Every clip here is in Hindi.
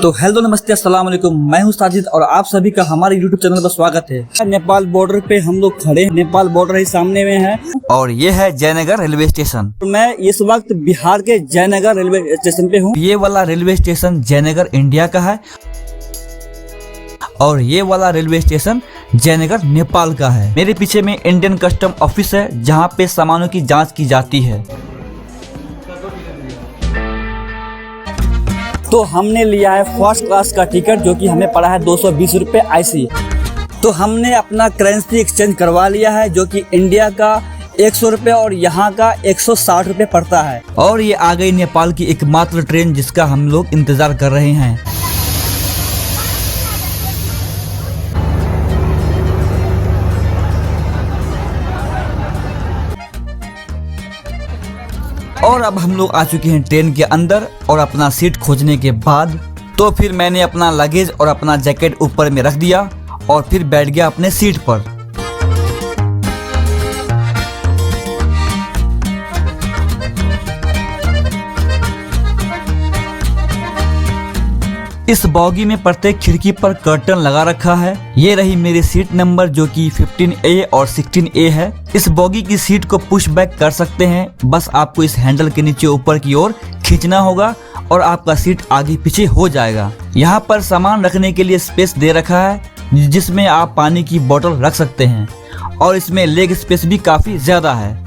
तो हेलो नमस्ते अस्सलाम वालेकुम, मैं हूं साजिद और आप सभी का हमारे यूट्यूब चैनल पर स्वागत है। नेपाल बॉर्डर पे हम लोग खड़े हैं। नेपाल बॉर्डर ही सामने में है और ये है जयनगर रेलवे स्टेशन। मैं इस वक्त बिहार के जयनगर रेलवे स्टेशन पे हूँ। ये वाला रेलवे स्टेशन जयनगर इंडिया का है और ये वाला रेलवे स्टेशन जयनगर नेपाल का है। मेरे पीछे में इंडियन कस्टम ऑफिस है जहाँ पे सामानों की जाँच की जाती है। तो हमने लिया है फर्स्ट क्लास का टिकट जो कि हमें पड़ा है 220 रुपये IC। तो हमने अपना करेंसी एक्सचेंज करवा लिया है जो कि इंडिया का 100 रुपये और यहाँ का 160 रुपये पड़ता है। और ये आ गई नेपाल की एकमात्र ट्रेन जिसका हम लोग इंतजार कर रहे हैं। और अब हम लोग आ चुके हैं ट्रेन के अंदर और अपना सीट खोजने के बाद तो फिर मैंने अपना लगेज और अपना जैकेट ऊपर में रख दिया और फिर बैठ गया अपने सीट पर। इस बॉगी में प्रत्येक खिड़की पर कर्टन लगा रखा है। ये रही मेरी सीट नंबर जो कि 15A और 16A है। इस बॉगी की सीट को पुश बैक कर सकते हैं, बस आपको इस हैंडल के नीचे ऊपर की ओर खींचना होगा और आपका सीट आगे पीछे हो जाएगा। यहाँ पर सामान रखने के लिए स्पेस दे रखा है जिसमें आप पानी की बोतल रख सकते हैं और इसमें लेग स्पेस भी काफी ज्यादा है।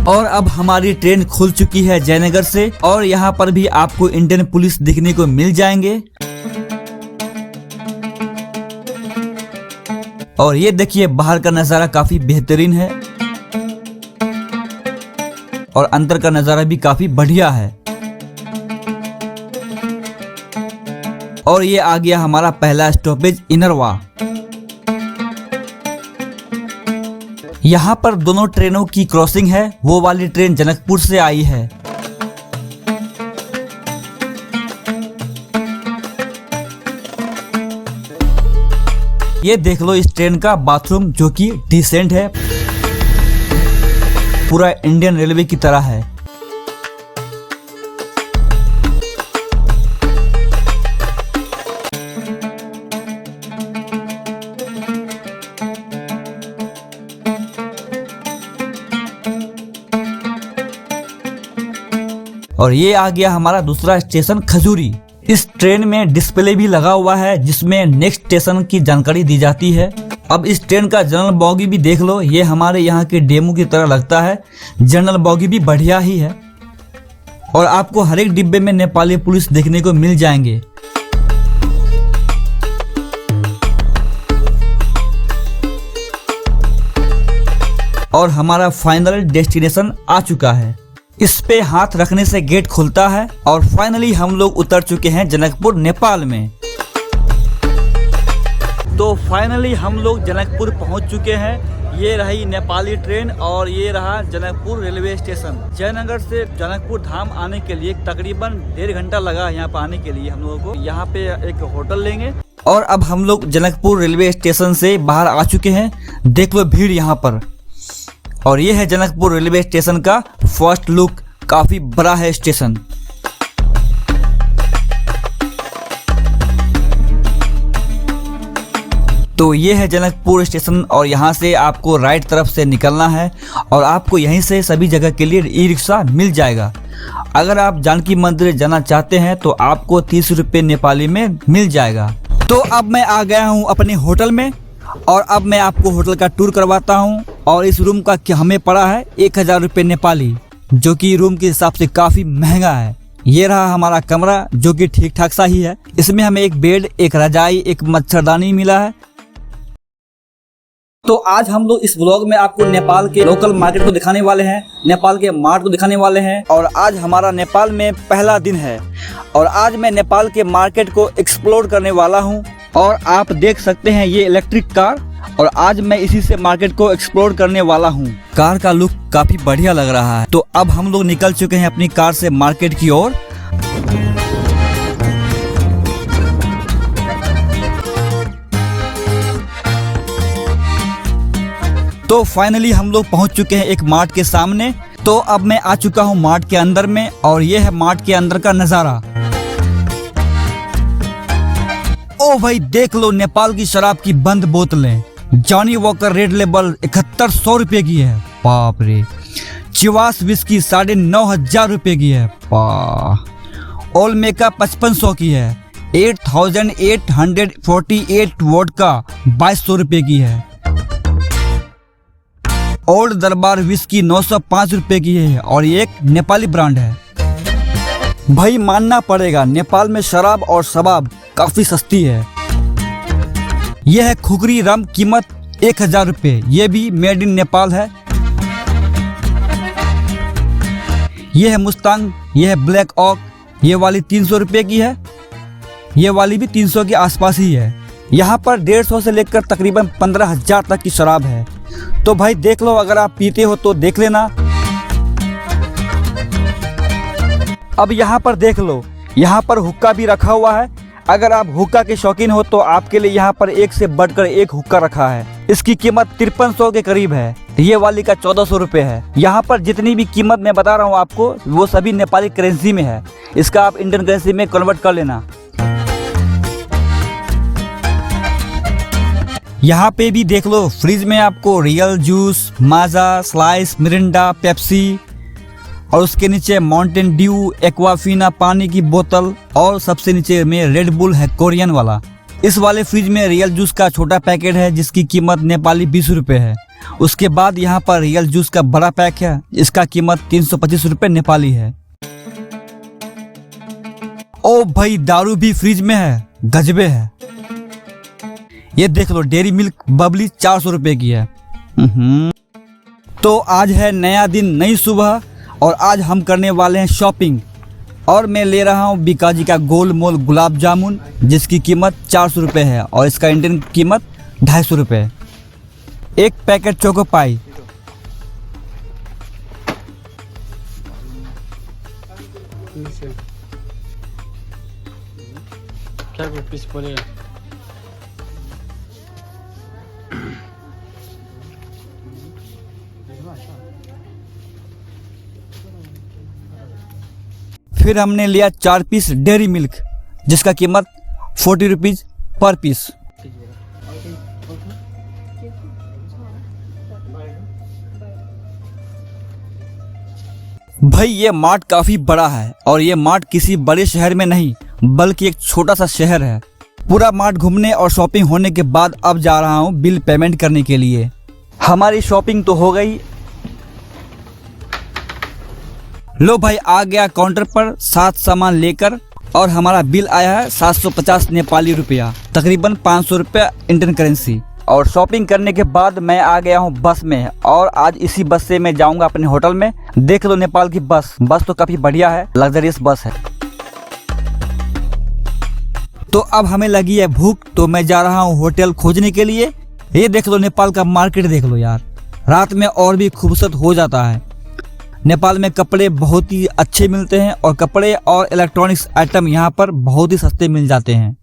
और अब हमारी ट्रेन खुल चुकी है जयनगर से और यहाँ पर भी आपको इंडियन पुलिस दिखने को मिल जाएंगे। और ये देखिए बाहर का नजारा काफी बेहतरीन है और अंदर का नजारा भी काफी बढ़िया है। और ये आ गया हमारा पहला स्टॉपेज इनरवा। यहाँ पर दोनों ट्रेनों की क्रॉसिंग है। वो वाली ट्रेन जनकपुर से आई है। ये देख लो इस ट्रेन का बाथरूम जो कि डिसेंट है, पूरा इंडियन रेलवे की तरह है। और ये आ गया हमारा दूसरा स्टेशन खजूरी। इस ट्रेन में डिस्प्ले भी लगा हुआ है जिसमें नेक्स्ट स्टेशन की जानकारी दी जाती है। अब इस ट्रेन का जनरल बॉगी भी देख लो, ये हमारे यहाँ के डेमो की तरह लगता है। जनरल बॉगी भी बढ़िया ही है और आपको हर एक डिब्बे में नेपाली पुलिस देखने को मिल जाएंगे। और हमारा फाइनल डेस्टिनेशन आ चुका है। इस पे हाथ रखने से गेट खुलता है और फाइनली हम लोग उतर चुके हैं जनकपुर नेपाल में। तो फाइनली हम लोग जनकपुर पहुंच चुके हैं। ये रही नेपाली ट्रेन और ये रहा जनकपुर रेलवे स्टेशन। जयनगर से जनकपुर धाम आने के लिए तकरीबन 1.5 घंटा लगा यहाँ पे आने के लिए। हम लोगों को यहाँ पे एक होटल लेंगे और अब हम लोग जनकपुर रेलवे स्टेशन से बाहर आ चुके हैं। देख लो भीड़ यहाँ पर। और ये है जनकपुर रेलवे स्टेशन का फर्स्ट लुक। काफी बड़ा है स्टेशन। तो ये है जनकपुर स्टेशन और यहाँ से आपको राइट तरफ से निकलना है और आपको यहीं से सभी जगह के लिए ई-रिक्शा मिल जाएगा। अगर आप जानकी मंदिर जाना चाहते हैं तो आपको 30 रुपये नेपाली में मिल जाएगा। तो अब मैं आ गया हूँ अपने होटल में और अब मैं आपको होटल का टूर करवाता हूँ। और इस रूम का हमें पड़ा है 1000 रुपये नेपाली, जो कि रूम के हिसाब से काफी महंगा है। ये रहा हमारा कमरा जो कि ठीक ठाक सा ही है। इसमें हमें एक बेड, एक रजाई, एक मच्छरदानी मिला है। तो आज हम लोग इस व्लॉग में आपको नेपाल के लोकल मार्केट को दिखाने वाले हैं, नेपाल के मार्ट को दिखाने वाले हैं। और आज हमारा नेपाल में पहला दिन है और आज मैं नेपाल के मार्केट को एक्सप्लोर करने वाला हूँ। और आप देख सकते हैं ये इलेक्ट्रिक कार और आज मैं इसी से मार्केट को एक्सप्लोर करने वाला हूँ। कार का लुक काफी बढ़िया लग रहा है। तो अब हम लोग निकल चुके हैं अपनी कार से मार्केट की ओर। तो फाइनली हम लोग पहुंच चुके हैं एक मार्ट के सामने तो अब मैं आ चुका हूँ मार्ट के अंदर में और ये है मार्ट के अंदर का नजारा। ओ भाई देख लो, नेपाल की शराब की बंद बोतलें। जॉनी वॉकर रेड लेबल 7100 रुपए की है, बाप रे। चिवास विस्की 9,500 रुपए की है, ओलमेका 5500 की है। 8848 वोडका 2200 रुपए की है। ओल्ड दरबार विस्की 905 रुपए की है और ये एक नेपाली ब्रांड है। भाई मानना पड़ेगा, नेपाल में शराब और शबाब काफी सस्ती है। यह है खुखरी रम, कीमत 1000 रुपए। ये भी मेड इन नेपाल है। यह है मुस्तांग, यह है ब्लैक ऑक। ये वाली 300 रुपए की है। ये वाली भी 300 के आसपास ही है। यहाँ पर 150 से लेकर तकरीबन 15,000 तक की शराब है। तो भाई देख लो, अगर आप पीते हो तो देख लेना। अब यहाँ पर देख लो, यहाँ पर हुक्का भी रखा हुआ है। अगर आप हुक्का के शौकीन हो तो आपके लिए यहाँ पर एक से बढ़कर एक हुक्का रखा है। इसकी कीमत 5300 के करीब है। ये वाली का 1400 रुपए है। यहाँ पर जितनी भी कीमत मैं बता रहा हूँ आपको, वो सभी नेपाली करेंसी में है। इसका आप इंडियन करेंसी में कन्वर्ट कर लेना। यहाँ पे भी देख लो, फ्रिज में आपको रियल जूस, माजा, स्लाइस, मिरिंडा, पेप्सी और उसके नीचे माउंटेन ड्यू, एक्वाफिना पानी की बोतल और सबसे नीचे में रेड बुल है, कोरियन वाला। इस वाले फ्रिज में रियल जूस का छोटा पैकेट है जिसकी कीमत नेपाली 20 रुपए है। उसके बाद यहाँ पर रियल जूस का बड़ा पैक है, इसका कीमत 325 रुपए नेपाली है। ओ भाई दारू भी फ्रिज में है, गजबे है। ये देख लो, डेयरी मिल्क बबली 400 रुपए की है। तो आज है नया दिन, नई सुबह और आज हम करने वाले हैं शॉपिंग। और मैं ले रहा हूँ बीकाजी का गोल मोल गुलाब जामुन जिसकी कीमत 400 रुपए है और इसका इंडियन कीमत 250 रुपए। एक पैकेट चोको पाई, क्या पीस बोलेगा? फिर हमने लिया 4 पीस डेयरी मिल्क जिसका कीमत 40 रुपीज पर पीस। भाई ये मार्ट काफी बड़ा है और ये मार्ट किसी बड़े शहर में नहीं बल्कि एक छोटा सा शहर है। पूरा मार्ट घूमने और शॉपिंग होने के बाद अब जा रहा हूँ बिल पेमेंट करने के लिए। हमारी शॉपिंग तो हो गई। लो भाई आ गया काउंटर पर 7 सामान लेकर और हमारा बिल आया है 750 नेपाली रुपया, तकरीबन 500 रुपया इंडियन करेंसी। और शॉपिंग करने के बाद मैं आ गया हूँ बस में और आज इसी बस से मैं जाऊंगा अपने होटल में। देख लो नेपाल की बस तो काफी बढ़िया है, लग्जरियस बस है। तो अब हमें लगी है भूख, तो मैं जा रहा हूँ होटल खोजने के लिए। ये देख लो नेपाल का मार्केट देख लो यार, रात में और भी खूबसूरत हो जाता है। नेपाल में कपड़े बहुत ही अच्छे मिलते हैं और कपड़े और इलेक्ट्रॉनिक्स आइटम यहाँ पर बहुत ही सस्ते मिल जाते हैं।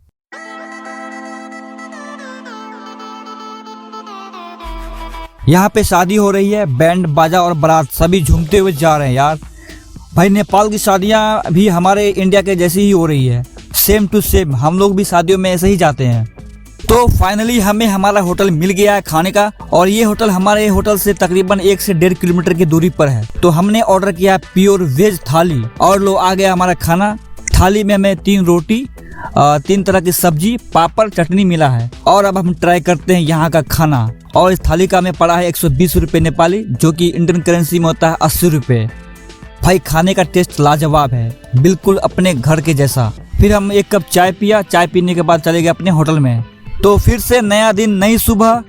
यहाँ पे शादी हो रही है, बैंड बाजा और बारात सभी झूमते हुए जा रहे हैं यार। भाई नेपाल की शादियाँ भी हमारे इंडिया के जैसी ही हो रही है, सेम टू सेम। हम लोग भी शादियों में ऐसे ही जाते हैं। तो फाइनली हमें हमारा होटल मिल गया है खाने का और ये होटल हमारे होटल से तकरीबन 1 से 1.5 किलोमीटर की दूरी पर है। तो हमने ऑर्डर किया है प्योर वेज थाली और लो आ गया हमारा खाना। थाली में हमें 3 रोटी, 3 तरह की सब्जी, पापड़, चटनी मिला है। और अब हम ट्राई करते हैं यहाँ का खाना। और इस थाली का हमें पड़ा है 120 रुपये नेपाली, जो कि इंडियन करेंसी में होता है 80 रुपये। भाई खाने का टेस्ट लाजवाब है, बिल्कुल अपने घर के जैसा। फिर हम 1 कप चाय पिया, चाय पीने के बाद चले गए अपने होटल में। तो फिर से नया दिन, नई सुबह।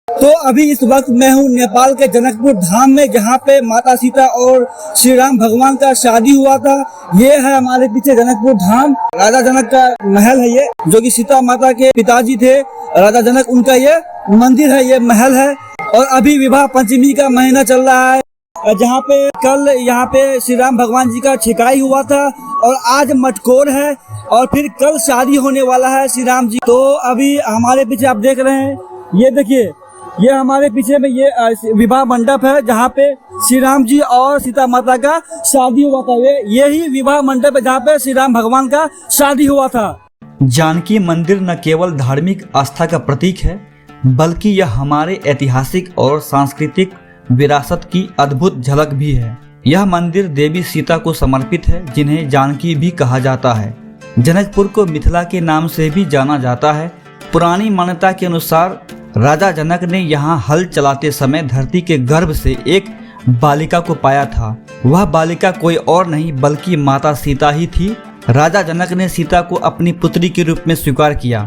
तो अभी इस वक्त मैं हूँ नेपाल के जनकपुर धाम में, जहाँ पे माता सीता और श्री राम भगवान का शादी हुआ था। ये है हमारे पीछे जनकपुर धाम, राजा जनक का महल है ये, जो कि सीता माता के पिताजी थे राजा जनक, उनका ये मंदिर है, ये महल है। और अभी विवाह पंचमी का महीना चल रहा है, जहाँ पे कल यहाँ पे श्री राम भगवान जी का छिकाई हुआ था और आज मटकोर है और फिर कल शादी होने वाला है श्री राम जी। तो अभी हमारे पीछे आप देख रहे हैं, ये देखिए ये हमारे पीछे में ये विवाह मंडप है जहाँ पे श्री राम जी और सीता माता का शादी हुआ था। यही विवाह मंडप है जहाँ पे श्री राम भगवान का शादी हुआ था। जानकी मंदिर न केवल धार्मिक आस्था का प्रतीक है, बल्कि यह हमारे ऐतिहासिक और सांस्कृतिक विरासत की अद्भुत झलक भी है। यह मंदिर देवी सीता को समर्पित है, जिन्हें जानकी भी कहा जाता है। जनकपुर को मिथिला के नाम से भी जाना जाता है। पुरानी मान्यता के अनुसार राजा जनक ने यहाँ हल चलाते समय धरती के गर्भ से एक बालिका को पाया था। वह बालिका कोई और नहीं बल्कि माता सीता ही थी। राजा जनक ने सीता को अपनी पुत्री के रूप में स्वीकार किया।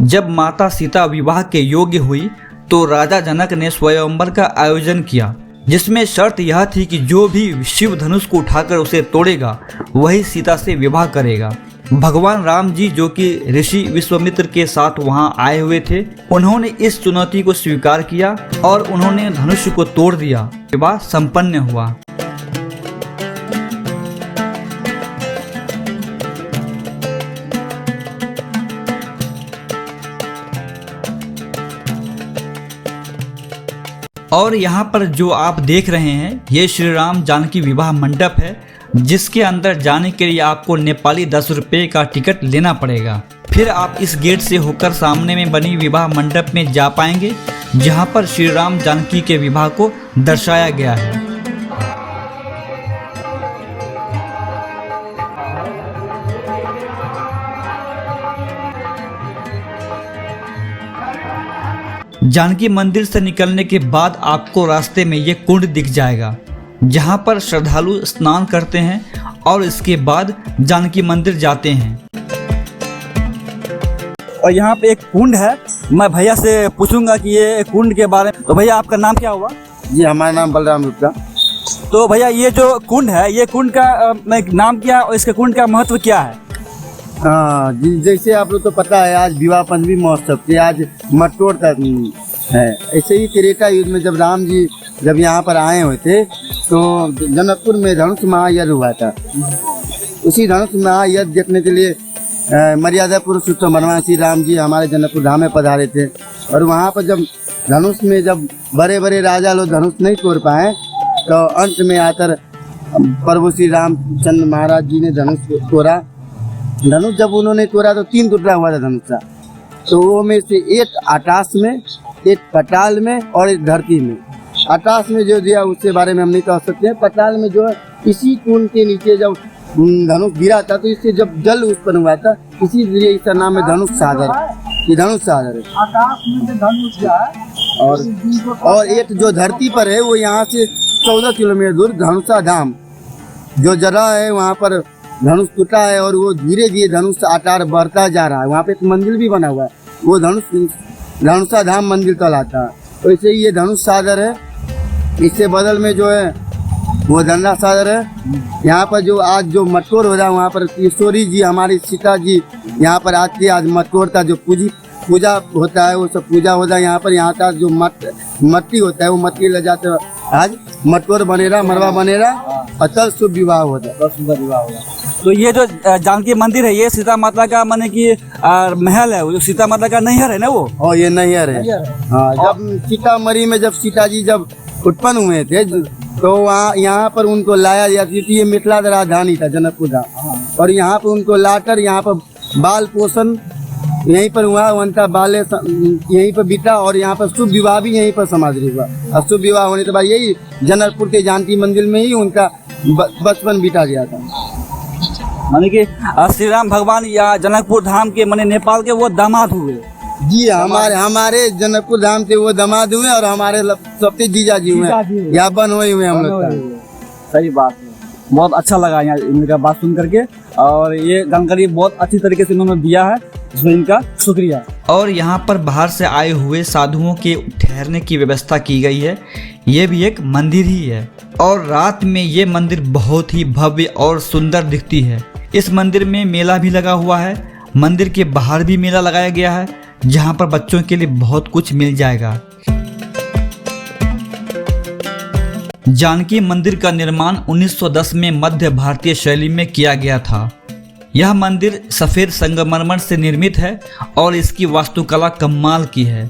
जब माता सीता विवाह के योग्य हुई तो राजा जनक ने स्वयंवर का आयोजन किया, जिसमें शर्त यह थी कि जो भी शिव धनुष को उठाकर उसे तोड़ेगा वही सीता से विवाह करेगा। भगवान राम जी, जो कि ऋषि विश्वामित्र के साथ वहां आए हुए थे, उन्होंने इस चुनौती को स्वीकार किया और उन्होंने धनुष को तोड़ दिया। विवाह संपन्न हुआ। और यहाँ पर जो आप देख रहे हैं ये श्री राम जानकी विवाह मंडप है, जिसके अंदर जाने के लिए आपको नेपाली 10 रुपये का टिकट लेना पड़ेगा। फिर आप इस गेट से होकर सामने में बनी विवाह मंडप में जा पाएंगे, जहाँ पर श्री राम जानकी के विवाह को दर्शाया गया है। जानकी मंदिर से निकलने के बाद आपको रास्ते में ये कुंड दिख जाएगा, जहाँ पर श्रद्धालु स्नान करते हैं और इसके बाद जानकी मंदिर जाते हैं। और यहाँ पे एक कुंड है, मैं भैया से पूछूंगा कि ये कुंड के बारे में। तो भैया आपका नाम क्या हुआ? जी हमारा नाम बलराम गुप्ता। तो भैया ये जो कुंड है, ये कुंड का नाम क्या और इसके कुंड का महत्व क्या है? हाँ जी, जैसे आप लोग तो पता है आज विवाह पंचमी महोत्सव थे, आज मटकोर तक है। ऐसे ही त्रेता युग में जब राम जी जब यहाँ पर आए हुए थे तो जनकपुर में धनुष महायज्ञ हुआ था। उसी धनुष महायज्ञ देखने के लिए मर्यादा पुरुषोत्तम भगवान श्री राम जी हमारे जनकपुर धाम में पधारे थे। और वहाँ पर जब धनुष में जब बड़े बड़े राजा लोग धनुष नहीं तोड़ पाए तो अंत में आकर प्रभु श्री रामचंद्र महाराज जी ने धनुष तोड़ा। धनुष जब उन्होंने तोड़ा तो 3 टुकड़ा हुआ था धनुष का। तो वो में से एक आकाश में, एक पताल में और एक धरती में। आकाश में जो दिया उसके बारे में हम नहीं कह सकते हैं। पताल में जो है इसी कुंड के नीचे जब धनुष गिरा था तो इससे जब जल उत्पन्न हुआ था, इसीलिए इसका नाम है धनुष सागर। ये धनुष सागर है। आकाश में जो धनुष है और एक जो धरती पर है वो यहाँ से 14 किलोमीटर दूर धनुषा धाम जो जगह है, वहाँ पर धनुष टूटा है और वो धीरे धीरे धनुष आकार बढ़ता जा रहा है। वहाँ पे एक मंदिर भी बना हुआ है, वो धनुषा धाम मंदिर कहलाता है। तो इसे ये धनुष सागर है। इससे बदल में जो है वो धनुषा सागर है। यहाँ पर जो आज जो मटकोर हो रहा है, वहाँ पर किशोरी जी हमारी सीता जी यहाँ पर आती है। आज मटकोर का जो पूजा होता है वो सब पूजा होता है यहाँ पर। यहाँ का जो मट्टी होता है वो मट्टी ले जाते हैं। आज मटकोर बनेरा, मरवा बनेरा, अतल शुभ विवाह होता है, सुंदर विवाह होगा। तो ये जो जानकी मंदिर है ये सीता माता का माने कि महल है, वो जो सीता माता का नैहर है ना वो। और ये नैहर है। हाँ, जब सीतामढ़ी में जब सीता जी जब उत्पन्न हुए थे तो वहाँ यहाँ पर उनको लाया जाती थी। ये मिथिला राजधानी था जनकपुर धाम। और यहाँ पर उनको लाकर यहाँ पर बाल पोषण यहीं पर हुआ, उनका बाल्य यहीं पर बीता और यहाँ पर शुभ विवाह भी यहीं पर समाधि हुआ। और शुभ विवाह होने के बाद यही जनकपुर के जानकी मंदिर में ही उनका बचपन बीता गया था। माने कि श्री राम भगवान या जनकपुर धाम के माने नेपाल के वो दामाद हुए। जी हमारे जनकपुर धाम से वो दामाद हुए और हमारे सबसे जीजा जी हुए, यहाँ बन हुए हम लोग। सही बात है, बहुत अच्छा लगा यहाँ इनका बात सुन करके। और ये जानकारी बहुत अच्छी तरीके से इन्होंने दिया है, इसमें इनका शुक्रिया। और यहाँ पर बाहर से आए हुए साधुओं के ठहरने की व्यवस्था की गई है। ये भी एक मंदिर ही है और रात में ये मंदिर बहुत ही भव्य और सुंदर दिखती है। इस मंदिर में मेला भी लगा हुआ है। मंदिर के बाहर भी मेला लगाया गया है, जहाँ पर बच्चों के लिए बहुत कुछ मिल जाएगा। जानकी मंदिर का निर्माण 1910 में मध्य भारतीय शैली में किया गया था। यह मंदिर सफ़ेद संगमरमर से निर्मित है और इसकी वास्तुकला कमाल की है।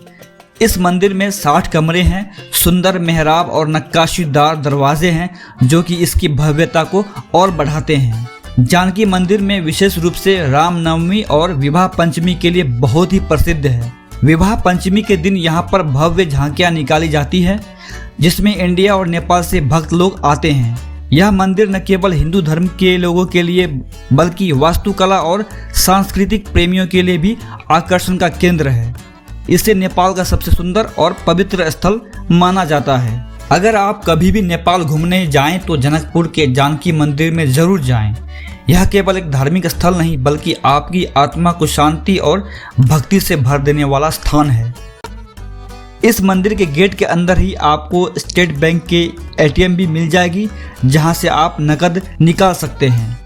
इस मंदिर में 60 कमरे हैं, सुंदर मेहराब और नक्काशीदार दरवाजे हैं जो कि इसकी भव्यता को और बढ़ाते हैं। जानकी मंदिर में विशेष रूप से रामनवमी और विवाह पंचमी के लिए बहुत ही प्रसिद्ध है। विवाह पंचमी के दिन यहाँ पर भव्य झांकियाँ निकाली जाती है जिसमें इंडिया और नेपाल से भक्त लोग आते हैं। यह मंदिर न केवल हिंदू धर्म के लोगों के लिए बल्कि वास्तुकला और सांस्कृतिक प्रेमियों के लिए भी आकर्षण का केंद्र है। इसे नेपाल का सबसे सुंदर और पवित्र स्थल माना जाता है। अगर आप कभी भी नेपाल घूमने जाएं तो जनकपुर के जानकी मंदिर में जरूर जाएं। यह केवल एक धार्मिक स्थल नहीं बल्कि आपकी आत्मा को शांति और भक्ति से भर देने वाला स्थान है। इस मंदिर के गेट के अंदर ही आपको स्टेट बैंक के ATM भी मिल जाएगी जहां से आप नकद निकाल सकते हैं।